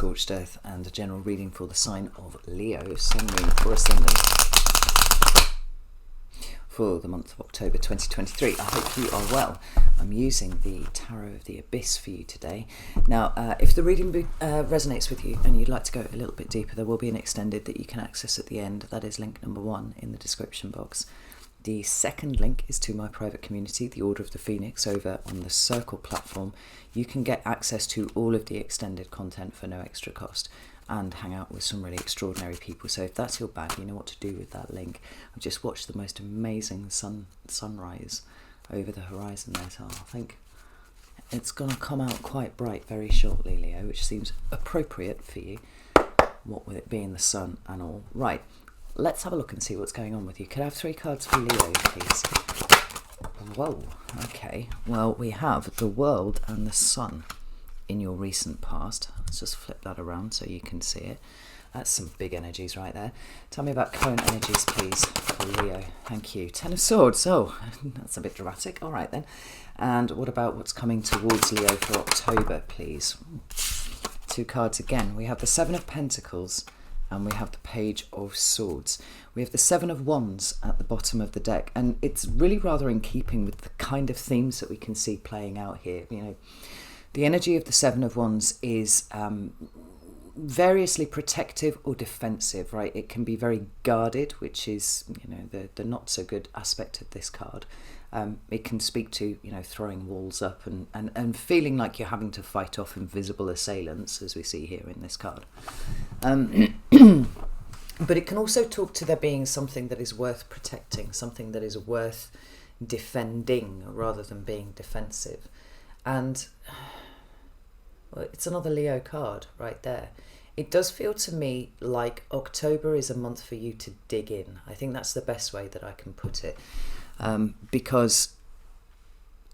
Scorched Earth and a general reading for the sign of Leo, Sun, Moon or Ascendant for the month of October 2023. I hope you are well. I'm using the Tarot of the Abyss for you today. Now, if the reading resonates with you and you'd like to go a little bit deeper, there will be an extended that you can access at the end. That is link number 1 in the description box. The second link is to my private community, the Order of the Phoenix, over on the Circle platform. You can get access to all of the extended content for no extra cost and hang out with some really extraordinary people. So if that's your bag, you know what to do with that link. I've just watched the most amazing sunrise over the horizon there, so I think it's going to come out quite bright very shortly, Leo, which seems appropriate for you, what with it being the sun and all. Right. Let's have a look and see what's going on with you. Could I have 3 cards for Leo, please? Whoa, okay. Well, we have the World and the Sun in your recent past. Let's just flip that around so you can see it. That's some big energies right there. Tell me about current energies, please, for Leo. Thank you. 10 of Swords. Oh, that's a bit dramatic. All right, then. And what about what's coming towards Leo for October, please? 2 cards again. We have the 7 of Pentacles and we have the Page of Swords. We have the 7 of Wands at the bottom of the deck, and it's really rather in keeping with the kind of themes that we can see playing out here. You know, the energy of the 7 of Wands is variously protective or defensive, right? It can be very guarded, which is, you know, the not so good aspect of this card. It can speak to, you know, throwing walls up and feeling like you're having to fight off invisible assailants, as we see here in this card. But it can also talk to there being something that is worth protecting, something that is worth defending rather than being defensive. And well, it's another Leo card right there. It does feel to me like October is a month for you to dig in. I think that's the best way that I can put it. Because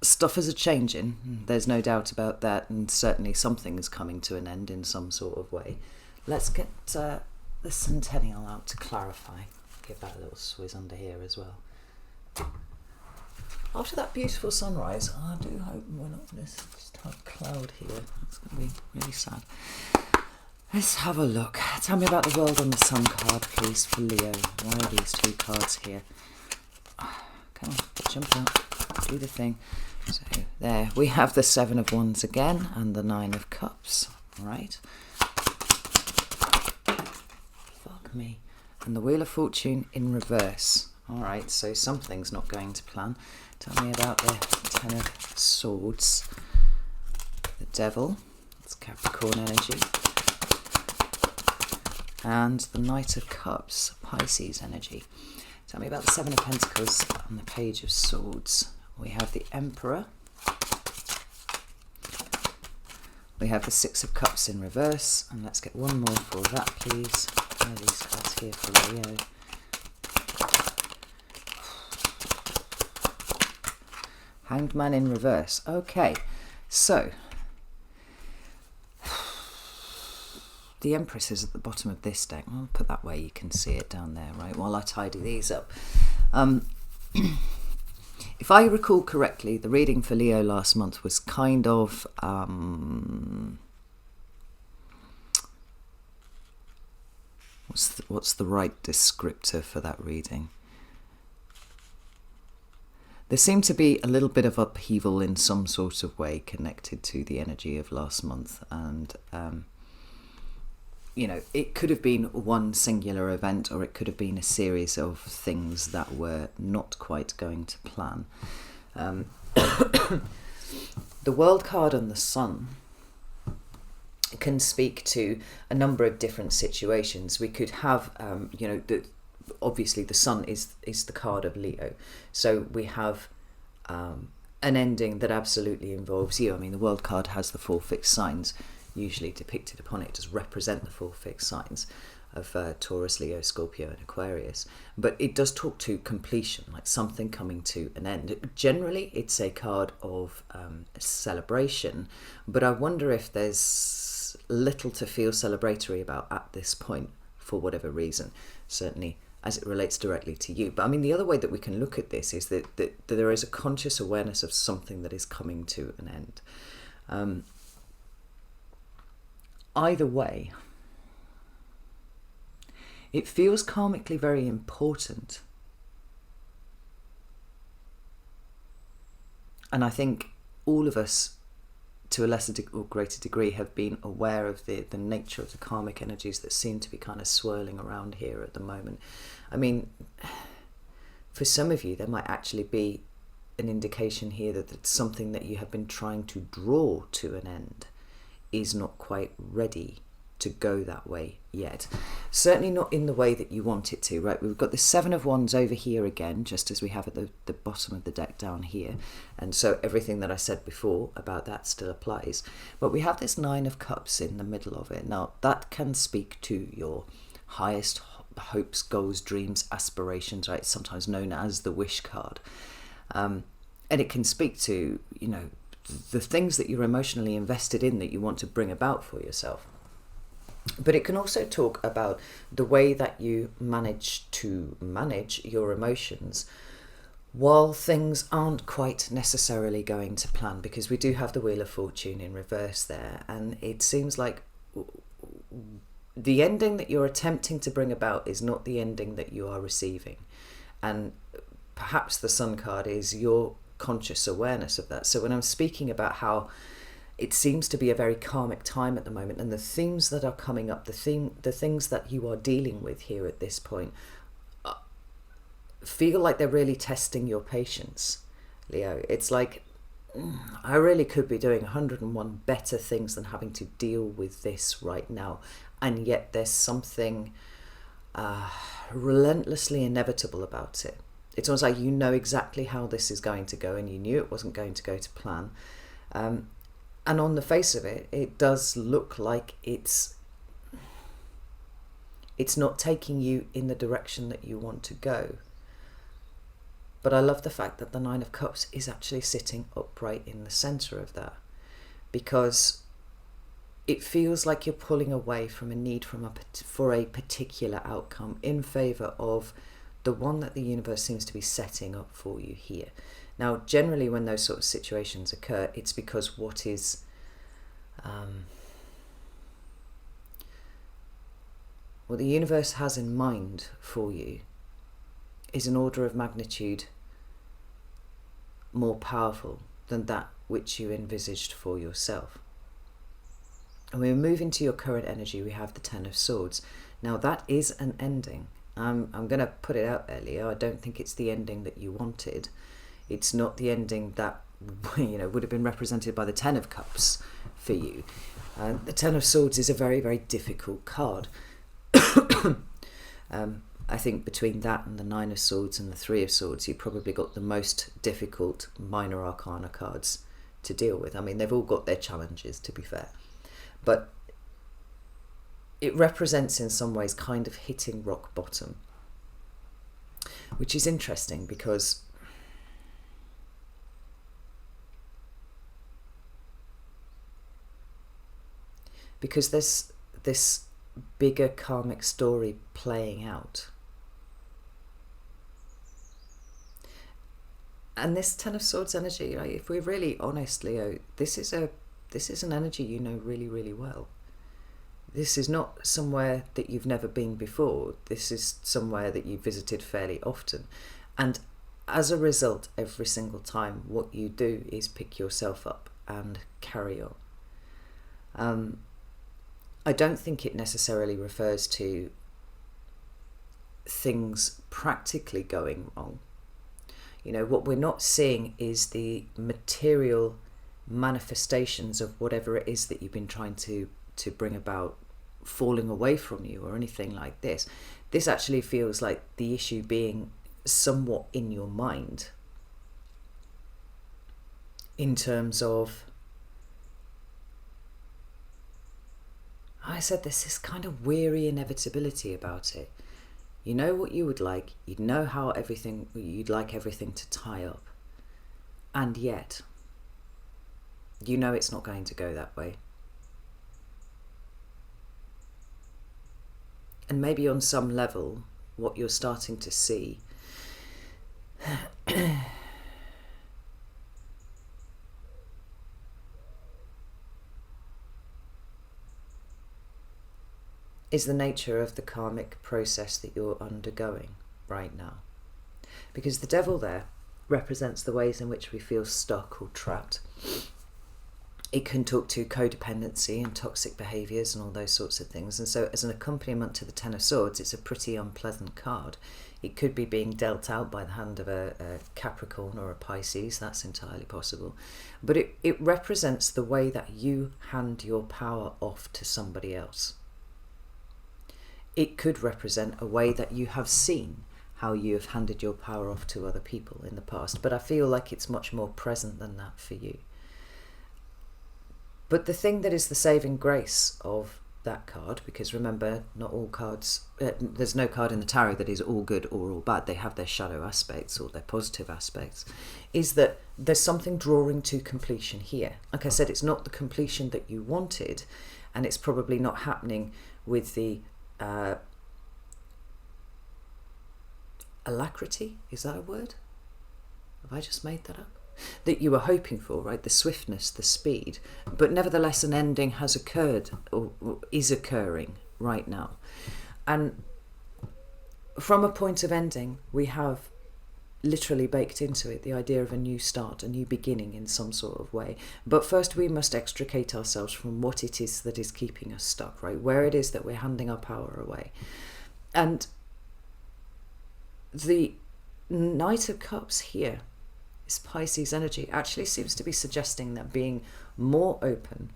stuff is a-changing, there's no doubt about that, and certainly something is coming to an end in some sort of way. Let's get the Centennial out to clarify. Give that a little swizz under here as well. After that beautiful sunrise, I do hope we're not going to just have a cloud here. It's going to be really sad. Let's have a look. Tell me about the World and the Sun card, please, for Leo. Why are these 2 cards here? Come on, jump out, do the thing. So there, we have the 7 of Wands again and the 9 of Cups, right? Fuck me. And the Wheel of Fortune in reverse. All right, so something's not going to plan. Tell me about the 10 of Swords. The Devil, it's Capricorn energy. And the Knight of Cups, Pisces energy. Tell me about the 7 of Pentacles and the Page of Swords. We have the Emperor. We have the 6 of Cups in reverse. And let's get one more for that, please. What are these cards here for Leo? Hanged Man in reverse. Okay, so the Empress is at the bottom of this deck. I'll put that way you can see it down there, right, while I tidy these up. If I recall correctly, the reading for Leo last month was kind of... what's the right descriptor for that reading? There seemed to be a little bit of upheaval in some sort of way connected to the energy of last month, and you know, it could have been one singular event, or it could have been a series of things that were not quite going to plan. The World card and the Sun can speak to a number of different situations. We could have, you know, obviously the Sun is the card of Leo, so we have an ending that absolutely involves you. I mean, the World card has the 4 fixed signs usually depicted upon it, does represent the 4 fixed signs of Taurus, Leo, Scorpio and Aquarius, but it does talk to completion, like something coming to an end. Generally it's a card of celebration, but I wonder if there's little to feel celebratory about at this point for whatever reason, certainly as it relates directly to you. But I mean, the other way that we can look at this is that there is a conscious awareness of something that is coming to an end. either way, it feels karmically very important. And I think all of us, to a lesser or greater degree, have been aware of the nature of the karmic energies that seem to be kind of swirling around here at the moment. I mean, for some of you, there might actually be an indication here that it's something that you have been trying to draw to an end is not quite ready to go that way yet. Certainly not in the way that you want it to, right? We've got the Seven of Wands over here again, just as we have at the bottom of the deck down here. And so everything that I said before about that still applies. But we have this Nine of Cups in the middle of it. Now, that can speak to your highest hopes, goals, dreams, aspirations, right? It's sometimes known as the wish card. And it can speak to, you know, the things that you're emotionally invested in that you want to bring about for yourself. But it can also talk about the way that you manage to manage your emotions while things aren't quite necessarily going to plan, because we do have the Wheel of Fortune in reverse there, and it seems like the ending that you're attempting to bring about is not the ending that you are receiving. And perhaps the Sun card is your conscious awareness of that. So when I'm speaking about how it seems to be a very karmic time at the moment, and the themes that are coming up, the things that you are dealing with here at this point, feel like they're really testing your patience, Leo. It's like, I really could be doing 101 better things than having to deal with this right now, and yet there's something relentlessly inevitable about it. It's almost like you know exactly how this is going to go, and you knew it wasn't going to go to plan. And on the face of it, it does look like it's not taking you in the direction that you want to go. But I love the fact that the Nine of Cups is actually sitting upright in the center of that, because it feels like you're pulling away from a need for a particular outcome in favor of the one that the universe seems to be setting up for you here. Now, generally when those sort of situations occur, it's because what is what the universe has in mind for you is an order of magnitude more powerful than that which you envisaged for yourself. And when we move into your current energy, we have the Ten of Swords. Now, that is an ending. I'm going to put it out there, Leo. I don't think it's the ending that you wanted. It's not the ending that, you know, would have been represented by the Ten of Cups for you. The Ten of Swords is a very, very difficult card. I think between that and the Nine of Swords and the Three of Swords, you probably got the most difficult minor arcana cards to deal with. I mean, they've all got their challenges, to be fair. But it represents in some ways kind of hitting rock bottom, which is interesting because there's this bigger karmic story playing out. And this Ten of Swords energy, like, if we're really honest, Leo, this is an energy you know really, really well. This is not somewhere that you've never been before. This is somewhere that you visited fairly often. And as a result, every single time, what you do is pick yourself up and carry on. I don't think it necessarily refers to things practically going wrong. You know, what we're not seeing is the material manifestations of whatever it is that you've been trying to bring about falling away from you or anything like this. This actually feels like the issue being somewhat in your mind, in terms of, I said there's this kind of weary inevitability about it. You know what you would like, you'd know how you'd like everything to tie up, and yet you know it's not going to go that way. And maybe on some level, what you're starting to see is the nature of the karmic process that you're undergoing right now. Because the devil there represents the ways in which we feel stuck or trapped. It can talk to codependency and toxic behaviours and all those sorts of things. And so as an accompaniment to the Ten of Swords, it's a pretty unpleasant card. It could be being dealt out by the hand of a Capricorn or a Pisces. That's entirely possible. But it represents the way that you hand your power off to somebody else. It could represent a way that you have seen how you have handed your power off to other people in the past. But I feel like it's much more present than that for you. But the thing that is the saving grace of that card, because remember, not all cards, there's no card in the tarot that is all good or all bad. They have their shadow aspects or their positive aspects, is that there's something drawing to completion here. Like I said, it's not the completion that you wanted, and it's probably not happening with the alacrity, is that a word? Have I just made that up? That you were hoping for, right? The swiftness, the speed. But nevertheless, an ending has occurred or is occurring right now. And from a point of ending, we have literally baked into it the idea of a new start, a new beginning in some sort of way. But first we must extricate ourselves from what it is that is keeping us stuck, right? Where it is that we're handing our power away. And the Knight of Cups here, this Pisces energy, actually seems to be suggesting that being more open,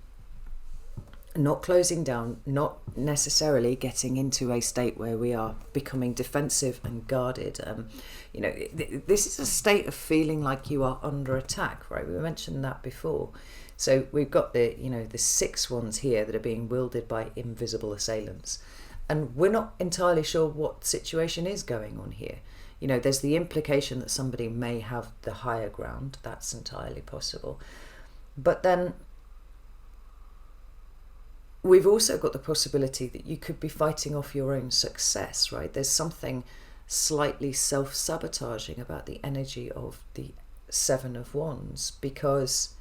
not closing down, not necessarily getting into a state where we are becoming defensive and guarded. This is a state of feeling like you are under attack, right? We mentioned that before. So we've got the 6 ones here that are being wielded by invisible assailants. And we're not entirely sure what situation is going on here. There's the implication that somebody may have the higher ground. That's entirely possible. But then we've also got the possibility that you could be fighting off your own success, right? There's something slightly self-sabotaging about the energy of the 7 of Wands, because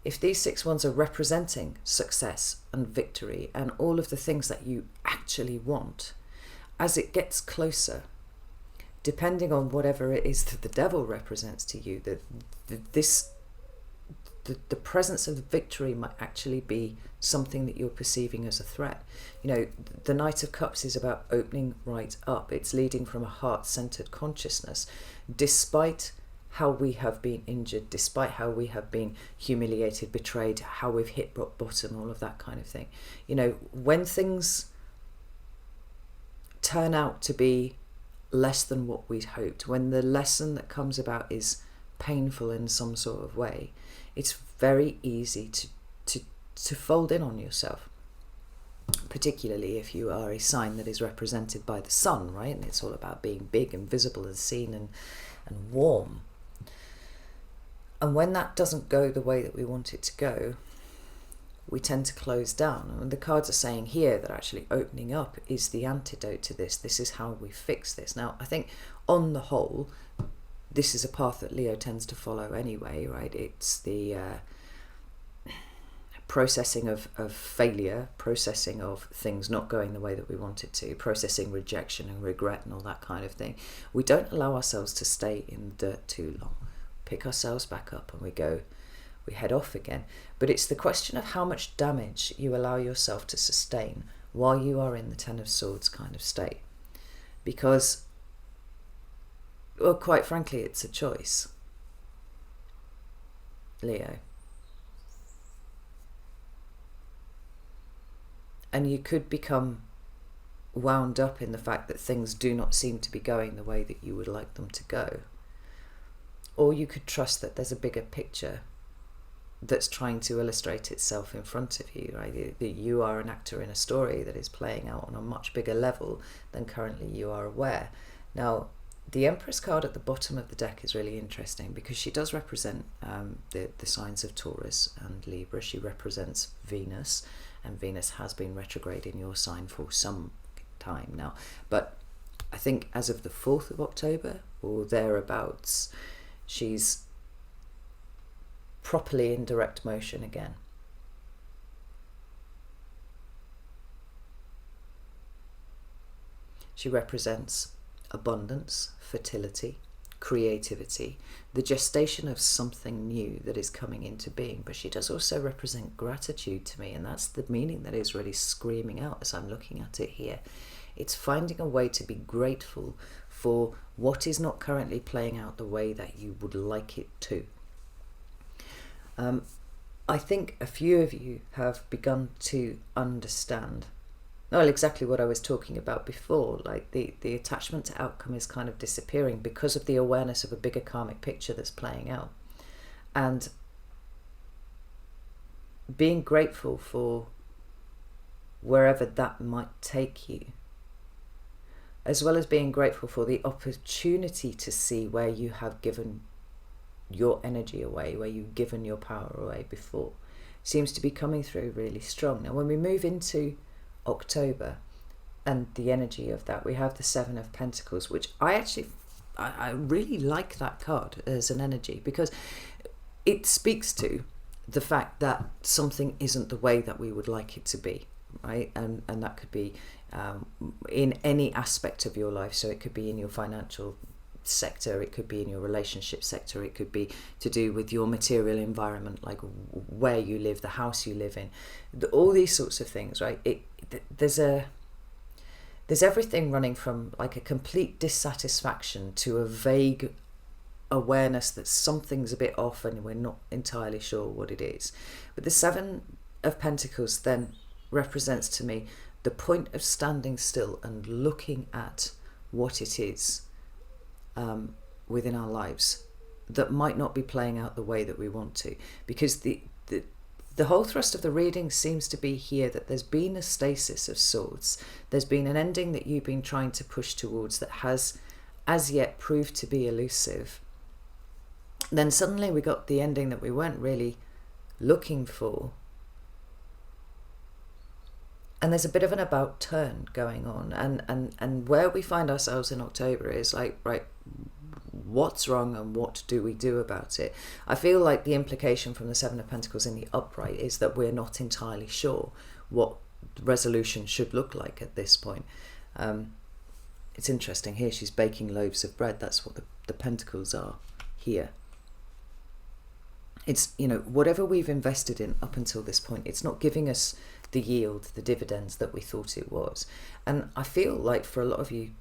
if these 6 wands are representing success and victory and all of the things that you actually want, as it gets closer, depending on whatever it is that the devil represents to you, the presence of victory might actually be something that you're perceiving as a threat. The Knight of Cups is about opening right up. It's leading from a heart-centered consciousness, despite how we have been injured, despite how we have been humiliated, betrayed, how we've hit rock bottom, all of that kind of thing. When things turn out to be less than what we'd hoped, when the lesson that comes about is painful in some sort of way, it's very easy to fold in on yourself, particularly if you are a sign that is represented by the sun, right? And it's all about being big and visible and seen and warm. And when that doesn't go the way that we want it to go, we tend to close down. And the cards are saying here that actually opening up is the antidote to this. This is how we fix this. Now, I think on the whole, this is a path that Leo tends to follow anyway, right? It's the processing of failure, processing of things not going the way that we want it to, processing rejection and regret and all that kind of thing. We don't allow ourselves to stay in the dirt too long. Pick ourselves back up and we head off again. But it's the question of how much damage you allow yourself to sustain while you are in the Ten of Swords kind of state. Because, well, quite frankly, it's a choice, Leo. And you could become wound up in the fact that things do not seem to be going the way that you would like them to go. Or you could trust that there's a bigger picture that's trying to illustrate itself in front of you, right? That you are an actor in a story that is playing out on a much bigger level than currently you are aware. Now, the Empress card at the bottom of the deck is really interesting because she does represent the signs of Taurus and Libra. She represents Venus, and Venus has been retrograde in your sign for some time now. But I think as of the 4th of October or thereabouts, she's properly in direct motion again. She represents abundance, fertility, creativity, the gestation of something new that is coming into being. But she does also represent gratitude to me, and that's the meaning that is really screaming out as I'm looking at it here. It's finding a way to be grateful for what is not currently playing out the way that you would like it to. I think a few of you have begun to understand, well, exactly what I was talking about before, like the attachment to outcome is kind of disappearing because of the awareness of a bigger karmic picture that's playing out. And being grateful for wherever that might take you, as well as being grateful for the opportunity to see where you have given your energy away, where you've given your power away before, seems to be coming through really strong. Now, when we move into October and the energy of that, we have the Seven of Pentacles, which I really like that card as an energy, because it speaks to the fact that something isn't the way that we would like it to be, right? And that could be in any aspect of your life. So it could be in your financial sector, it could be in your relationship sector, it could be to do with your material environment, like where you live, the house you live in, all these sorts of things, right? There's everything running from like a complete dissatisfaction to a vague awareness that something's a bit off and we're not entirely sure what it is. But the Seven of Pentacles then represents to me the point of standing still and looking at what it is within our lives that might not be playing out the way that we want to, because the whole thrust of the reading seems to be here that there's been a stasis of sorts. There's been an ending that you've been trying to push towards that has as yet proved to be elusive. Then suddenly we got the ending that we weren't really looking for, and there's a bit of an about turn going on, and where we find ourselves in October is like, right, what's wrong and what do we do about it? I feel like the implication from the Seven of Pentacles in the upright is that we're not entirely sure what resolution should look like at this point. It's interesting here, she's baking loaves of bread. That's what the pentacles are here. It's, you know, whatever we've invested in up until this point, it's not giving us the yield, the dividends that we thought it was. And I feel like for a lot of you,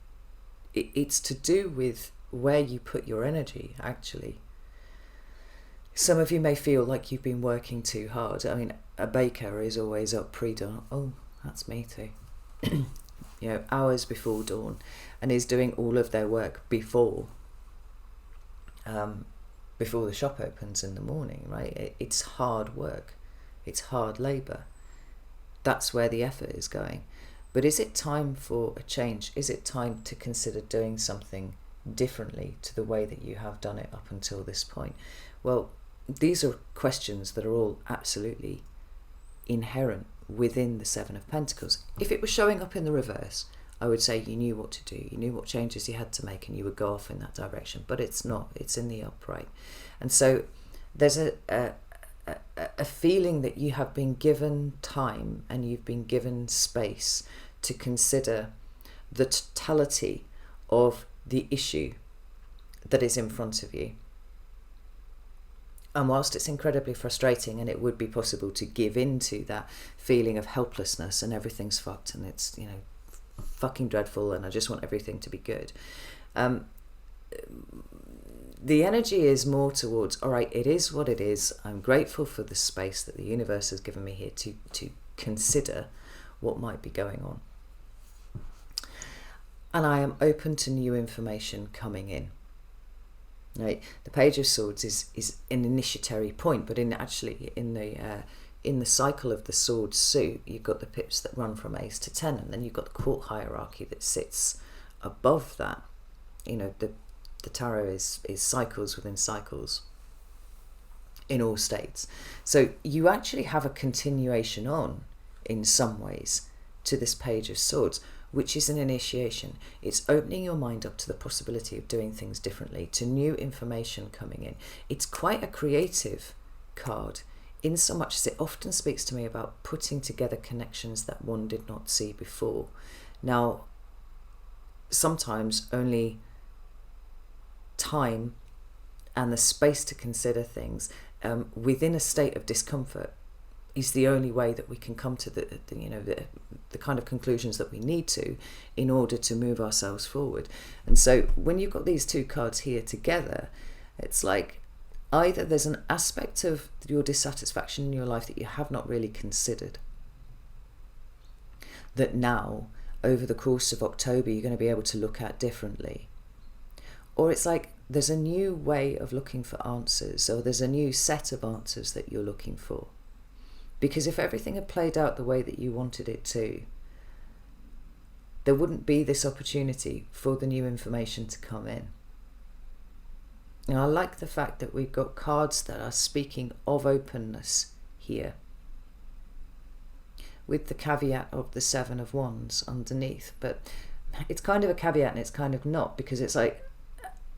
it's to do with where you put your energy, actually. Some of you may feel like you've been working too hard. I mean, a baker is always up pre-dawn. Oh, that's me too. You know, hours before dawn, and is doing all of their work before the shop opens in the morning, right? It's hard work. It's hard labour. That's where the effort is going. But is it time for a change? Is it time to consider doing something differently to the way that you have done it up until this point? Well, these are questions that are all absolutely inherent within the Seven of Pentacles. If it was showing up in the reverse, I would say you knew what to do, you knew what changes you had to make, and you would go off in that direction. But it's not, it's in the upright. And so there's a feeling that you have been given time and you've been given space to consider the totality of the issue that is in front of you. And whilst it's incredibly frustrating, and it would be possible to give in to that feeling of helplessness and everything's fucked and it's, you know, fucking dreadful and I just want everything to be good, the energy is more towards, all right, it is what it is. I'm grateful for the space that the universe has given me here to consider what might be going on. And I am open to new information coming in. Right? The Page of Swords is an initiatory point, but in the cycle of the sword suit, you've got the pips that run from Ace to 10, and then you've got the court hierarchy that sits above that. You know, the tarot is cycles within cycles in all states. So you actually have a continuation on, in some ways, to this Page of Swords, which is an initiation. It's opening your mind up to the possibility of doing things differently, to new information coming in. It's quite a creative card, in so much as it often speaks to me about putting together connections that one did not see before. Now, sometimes only time and the space to consider things within a state of discomfort is the only way that we can come to the kind of conclusions that we need to in order to move ourselves forward. And so when you've got these two cards here together, it's like either there's an aspect of your dissatisfaction in your life that you have not really considered, that now over the course of October you're going to be able to look at differently. Or it's like there's a new way of looking for answers, or there's a new set of answers that you're looking for. Because if everything had played out the way that you wanted it to, there wouldn't be this opportunity for the new information to come in. And I like the fact that we've got cards that are speaking of openness here, with the caveat of the Seven of Wands underneath. But it's kind of a caveat and it's kind of not, because it's like,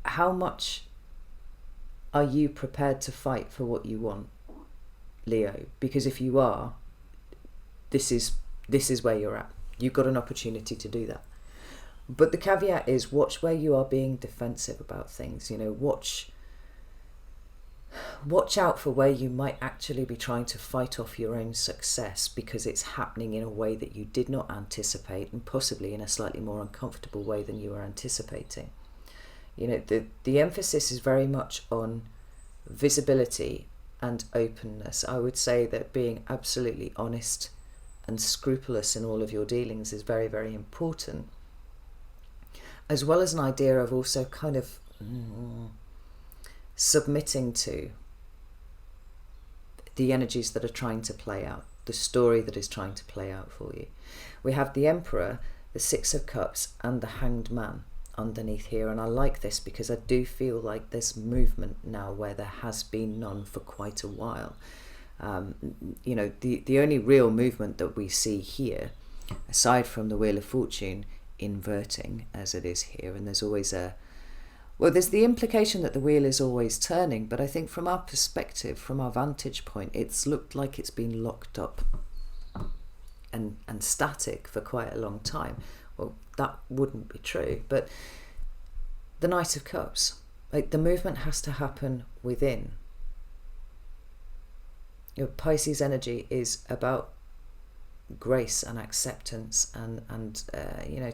how much are you prepared to fight for what you want, Leo? Because if you are, this is where you're at. You've got an opportunity to do that. But the caveat is, watch where you are being defensive about things. Watch out for where you might actually be trying to fight off your own success because it's happening in a way that you did not anticipate, and possibly in a slightly more uncomfortable way than you were anticipating. The emphasis is very much on visibility and openness. I would say that being absolutely honest and scrupulous in all of your dealings is very, very important, as well as an idea of also kind of submitting to the energies that are trying to play out, the story that is trying to play out for you. We have the Emperor, the Six of Cups, and the Hanged Man underneath here, and I like this because I do feel like there's movement now where there has been none for quite a while. The only real movement that we see here, aside from the Wheel of Fortune inverting as it is here, and there's always there's the implication that the wheel is always turning, but I think from our perspective, from our vantage point, it's looked like it's been locked up and static for quite a long time. Well, that wouldn't be true, but the Knight of Cups, like, the movement has to happen within. Your Pisces energy is about grace and acceptance and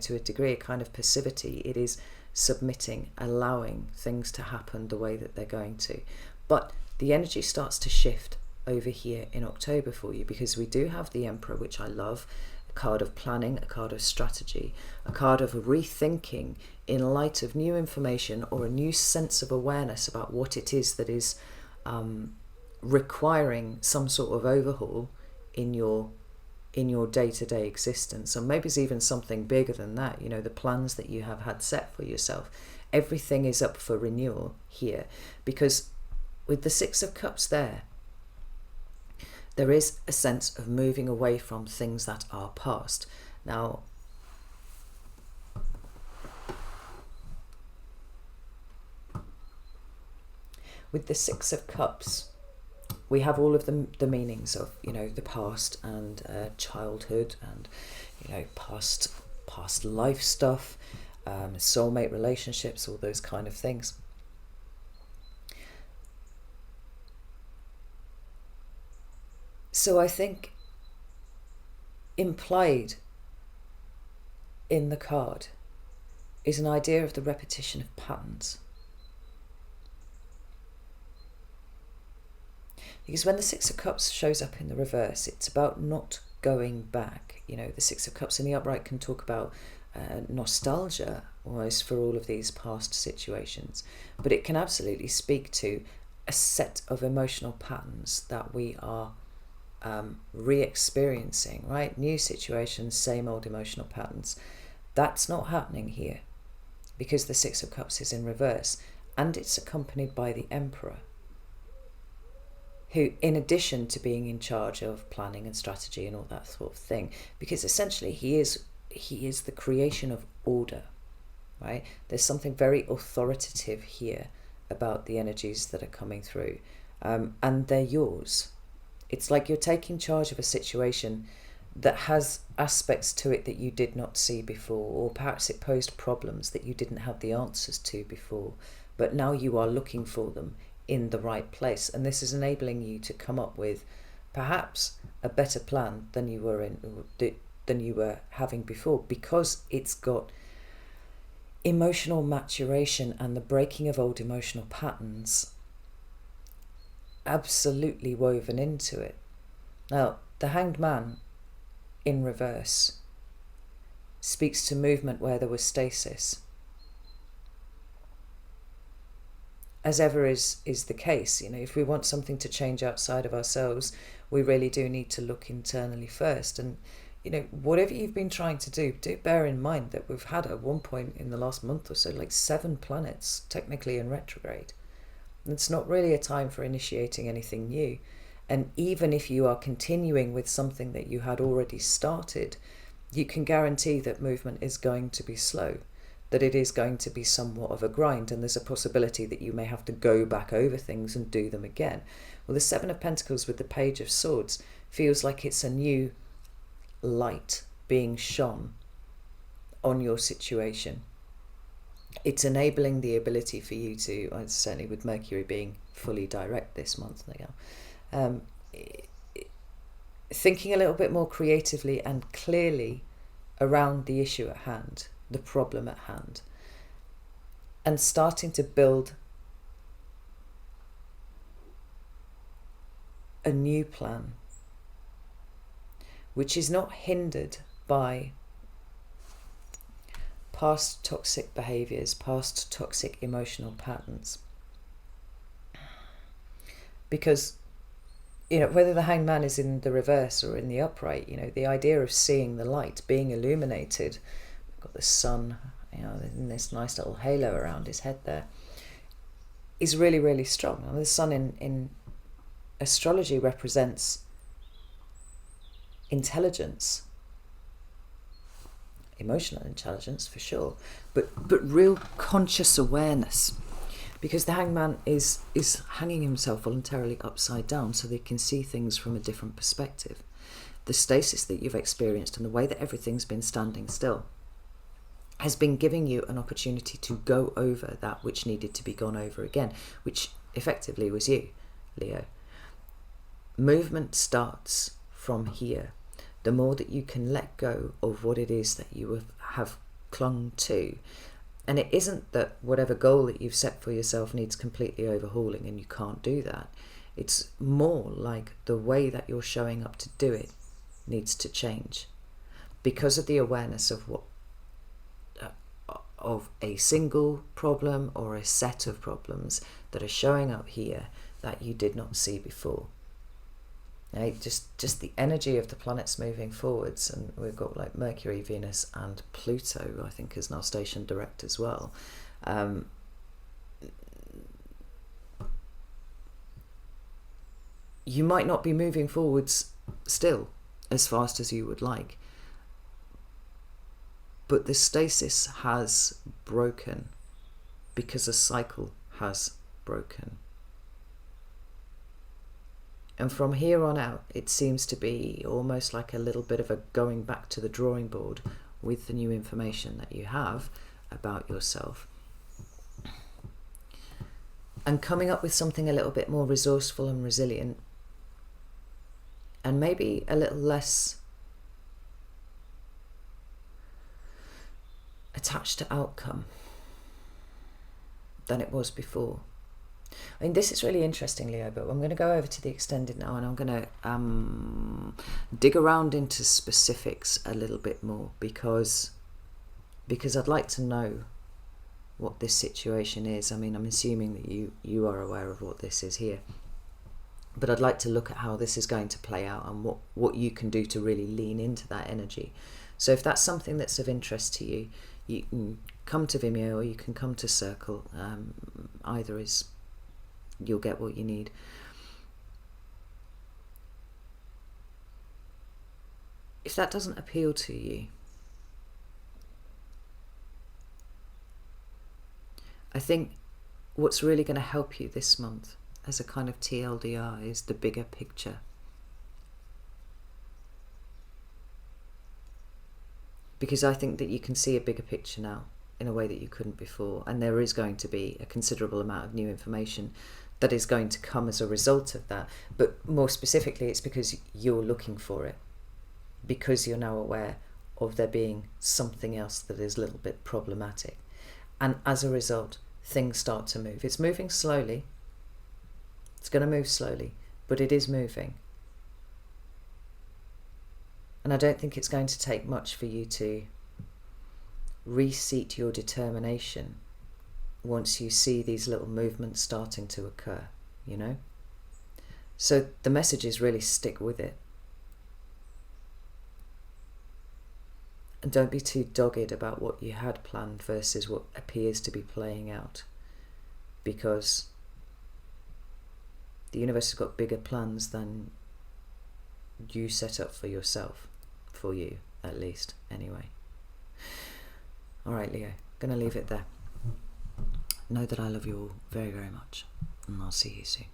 to a degree a kind of passivity. It is submitting, allowing things to happen the way that they're going to. But the energy starts to shift over here in October for you, because we do have the Emperor, which I love, a card of planning, a card of strategy, a card of rethinking in light of new information or a new sense of awareness about what it is that is requiring some sort of overhaul in your day-to-day existence. Or maybe it's even something bigger than that, the plans that you have had set for yourself. Everything is up for renewal here, because with the Six of Cups there is a sense of moving away from things that are past. Now, with the Six of Cups, we have all of the meanings of, the past and childhood and, past life stuff, soulmate relationships, all those kind of things. So I think implied in the card is an idea of the repetition of patterns. Because when the Six of Cups shows up in the reverse, it's about not going back. The Six of Cups in the upright can talk about nostalgia almost for all of these past situations, but it can absolutely speak to a set of emotional patterns that we are re-experiencing, right? New situations, same old emotional patterns. That's not happening here, because the Six of Cups is in reverse, and it's accompanied by the Emperor, who, in addition to being in charge of planning and strategy and all that sort of thing, because essentially he is the creation of order, right? There's something very authoritative here about the energies that are coming through, and they're yours. It's like you're taking charge of a situation that has aspects to it that you did not see before, or perhaps it posed problems that you didn't have the answers to before, but now you are looking for them in the right place, and this is enabling you to come up with perhaps a better plan than you were having before, because it's got emotional maturation and the breaking of old emotional patterns absolutely woven into it. Now, the Hanged Man in reverse speaks to movement where there was stasis. As ever is the case, if we want something to change outside of ourselves, we really do need to look internally first. And whatever you've been trying to do bear in mind that we've had at one point in the last month or so, like 7 planets technically in retrograde. It's not really a time for initiating anything new. And even if you are continuing with something that you had already started, you can guarantee that movement is going to be slow, that it is going to be somewhat of a grind, and there's a possibility that you may have to go back over things and do them again. Well, the 7 of Pentacles with the Page of Swords feels like it's a new light being shone on your situation. It's enabling the ability for you to, certainly with Mercury being fully direct this month now, thinking a little bit more creatively and clearly around the issue at hand, the problem at hand, and starting to build a new plan, which is not hindered by past toxic behaviors, past toxic emotional patterns. Because, whether the Hanged Man is in the reverse or in the upright, the idea of seeing the light, being illuminated, we've got the sun, in this nice little halo around his head there, is really, really strong. The sun in astrology represents intelligence, emotional intelligence for sure, but real conscious awareness, because the Hanged Man is hanging himself voluntarily upside down so they can see things from a different perspective. The stasis that you've experienced and the way that everything's been standing still has been giving you an opportunity to go over that which needed to be gone over again, which effectively was you, Leo. Movement starts from here. The more that you can let go of what it is that you have clung to. And it isn't that whatever goal that you've set for yourself needs completely overhauling and you can't do that. It's more like the way that you're showing up to do it needs to change because of the awareness of of a single problem or a set of problems that are showing up here that you did not see before. Just the energy of the planets moving forwards, and we've got like Mercury, Venus and Pluto, I think, is now stationed direct as well. You might not be moving forwards still as fast as you would like, but the stasis has broken because a cycle has broken. And from here on out, it seems to be almost like a little bit of a going back to the drawing board with the new information that you have about yourself. And coming up with something a little bit more resourceful and resilient. And maybe a little less attached to outcome than it was before. I mean, this is really interesting, Leo, but I'm going to go over to the extended now, and I'm going to dig around into specifics a little bit more because I'd like to know what this situation is. I mean, I'm assuming that you are aware of what this is here, but I'd like to look at how this is going to play out and what you can do to really lean into that energy. So if that's something that's of interest to you, you can come to Vimeo or you can come to Circle. Either is... you'll get what you need. If that doesn't appeal to you, I think what's really going to help you this month as a kind of TLDR is the bigger picture. because I think that you can see a bigger picture now in a way that you couldn't before, and there is going to be a considerable amount of new information that is going to come as a result of that. But more specifically, it's because you're looking for it, because you're now aware of there being something else that is a little bit problematic, and as a result things start to move. It's moving slowly, it's going to move slowly, but it is moving. And I don't think it's going to take much for you to reseat your determination once you see these little movements starting to occur, you know? So the message is really stick with it. And don't be too dogged about what you had planned versus what appears to be playing out, because the universe has got bigger plans than you set up for yourself, for you at least, anyway. Alright, Leo, gonna leave it there. Know that I love you all very, very much, and I'll see you soon.